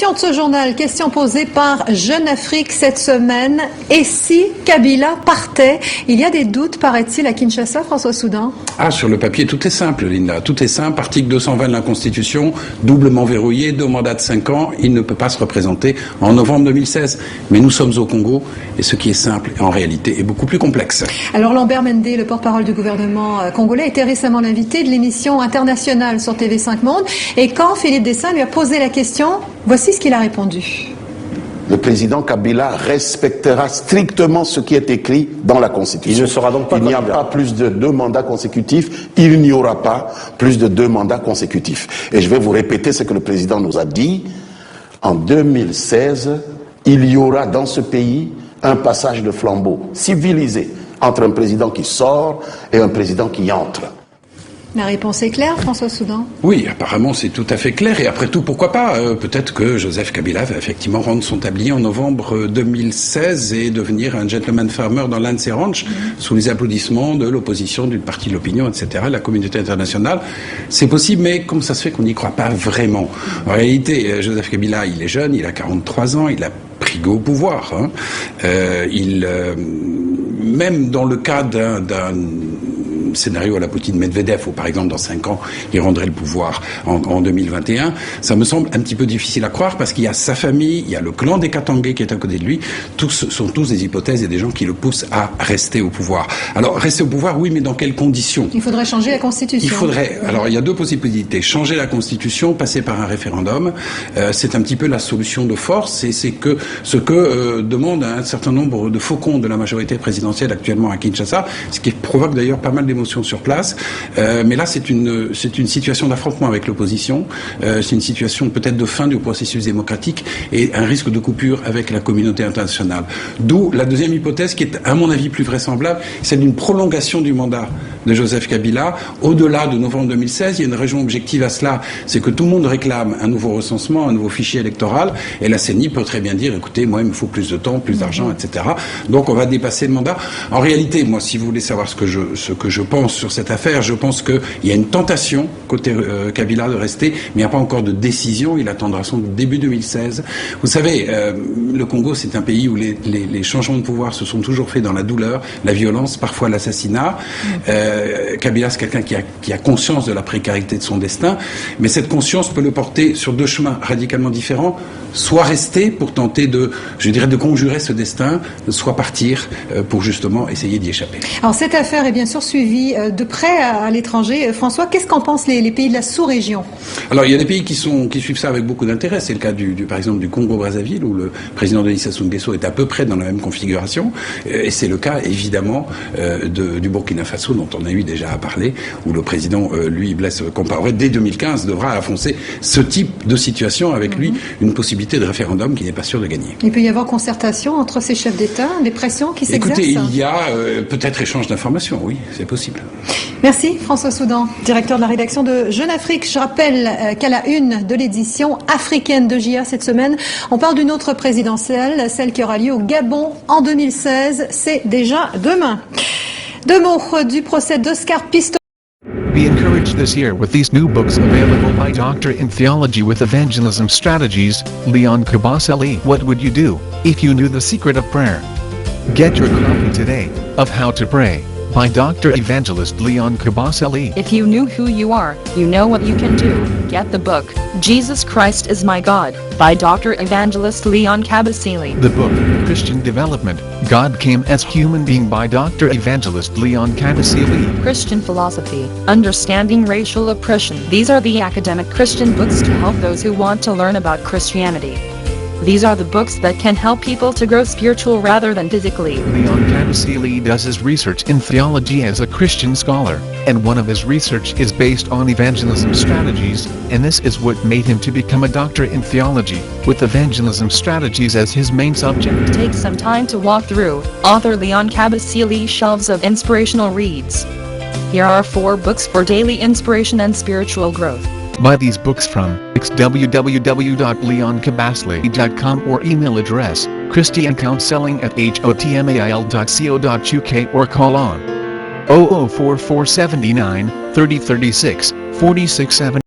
Question de ce journal, question posée par Jeune Afrique cette semaine. Et si Kabila partait? Il y a des doutes, paraît-il, à Kinshasa, François Soudan? Sur le papier, tout est simple, Linda. Tout est simple. Article 220 de la Constitution, doublement verrouillé, 2 mandats de 5 ans. Il ne peut pas se représenter en novembre 2016. Mais nous sommes au Congo et ce qui est simple, en réalité, est beaucoup plus complexe. Alors Lambert Mende, le porte-parole du gouvernement congolais, était récemment l'invité de l'émission internationale sur TV5 Monde. Et quand Philippe Dessin lui a posé la question, voici ce qu'il a répondu. Le président Kabila respectera strictement ce qui est écrit dans la Constitution. Il ne sera donc pas Il n'y a pas plus de 2 mandats consécutifs. Il n'y aura pas plus de 2 mandats consécutifs. Et je vais vous répéter ce que le président nous a dit. En 2016, il y aura dans ce pays un passage de flambeau civilisé entre un président qui sort et un président qui entre. La réponse est claire, François Soudan? Oui, apparemment c'est tout à fait clair. Et après tout, pourquoi pas peut-être que Joseph Kabila va effectivement rendre son tablier en novembre 2016 et devenir un gentleman farmer dans l'un de ses ranchs, sous les applaudissements de l'opposition, d'une partie de l'opinion, etc., la communauté internationale. C'est possible, mais comment ça se fait qu'on n'y croit pas vraiment? En réalité, Joseph Kabila, il est jeune, il a 43 ans, il a pris goût au pouvoir. Même dans le cas d'un scénario à la Poutine Medvedev, où par exemple dans 5 ans il rendrait le pouvoir en 2021, ça me semble un petit peu difficile à croire parce qu'il y a sa famille, il y a le clan des Katangé qui est à côté de lui, sont tous des hypothèses et des gens qui le poussent à rester au pouvoir. Alors rester au pouvoir, oui, mais dans quelles conditions? Il faudrait changer la Constitution. Alors il y a 2 possibilités, changer la Constitution, passer par un référendum, c'est un petit peu la solution de force, et c'est ce que demande un certain nombre de faucons de la majorité présidentielle actuellement à Kinshasa, ce qui provoque d'ailleurs pas mal d'émotions sur place, mais là c'est une situation d'affrontement avec l'opposition, c'est une situation peut-être de fin du processus démocratique et un risque de coupure avec la communauté internationale. D'où la deuxième hypothèse qui est à mon avis plus vraisemblable, c'est d'une prolongation du mandat de Joseph Kabila au-delà de novembre 2016. Il y a une raison objective à cela, c'est que tout le monde réclame un nouveau recensement, un nouveau fichier électoral, et la CENI peut très bien dire, écoutez, moi il me faut plus de temps, plus d'argent, etc. Donc on va dépasser le mandat. En réalité, moi, si vous voulez savoir ce que je pense sur cette affaire, je pense qu'il y a une tentation côté Kabila de rester, mais il n'y a pas encore de décision. Il attendra son début 2016. Vous savez, le Congo, c'est un pays où les changements de pouvoir se sont toujours faits dans la douleur, la violence, parfois l'assassinat. Kabila, c'est quelqu'un qui a conscience de la précarité de son destin, mais cette conscience peut le porter sur 2 chemins radicalement différents. Soit rester pour tenter de conjurer ce destin, soit partir pour justement essayer d'y échapper. Alors cette affaire est bien sûr suivie de près à l'étranger. François, qu'est-ce qu'en pensent les pays de la sous-région? Alors il y a des pays qui suivent ça avec beaucoup d'intérêt. C'est le cas par exemple du Congo-Brazzaville, où le président Denis Sassou Nguesso est à peu près dans la même configuration, et c'est le cas évidemment du Burkina Faso, dont on a eu déjà à parler, où le président Blaise Compaoré dès 2015 devra affronter ce type de situation avec lui une possibilité de référendum qui n'est pas sûr de gagner. Il peut y avoir concertation entre ces chefs d'État, des pressions qui s'exercent? Écoutez, il y a peut-être échange d'informations, oui, c'est possible. Merci François Soudan, directeur de la rédaction de Jeune Afrique. Je rappelle qu'à la une de l'édition africaine de JA cette semaine, on parle d'une autre présidentielle, celle qui aura lieu au Gabon en 2016. C'est déjà demain. 2 mots du procès d'Oscar Pistorius. Be encouraged this year with these new books available by Doctor in Theology with Evangelism Strategies, Leon Kabasele. What would you do if you knew the secret of prayer? Get your copy today of How to Pray by Dr. Evangelist Leon Kabasele. If you knew who you are, you know what you can do. Get the book, Jesus Christ is My God, by Dr. Evangelist Leon Kabasele. The book, Christian Development, God Came as Human Being by Dr. Evangelist Leon Kabasele. Christian Philosophy, Understanding Racial Oppression. These are the academic Christian books to help those who want to learn about Christianity. These are the books that can help people to grow spiritual rather than physically. Leon Kabasele does his research in theology as a Christian scholar, and one of his research is based on evangelism strategies, and this is what made him to become a doctor in theology, with evangelism strategies as his main subject. Take some time to walk through author Leon Kabasele's shelves of inspirational reads. Here are 4 books for daily inspiration and spiritual growth. Buy these books from www.leonkabasele.com or email address christiancounseling@hotmail.co.uk or call on 004 479 3036 467.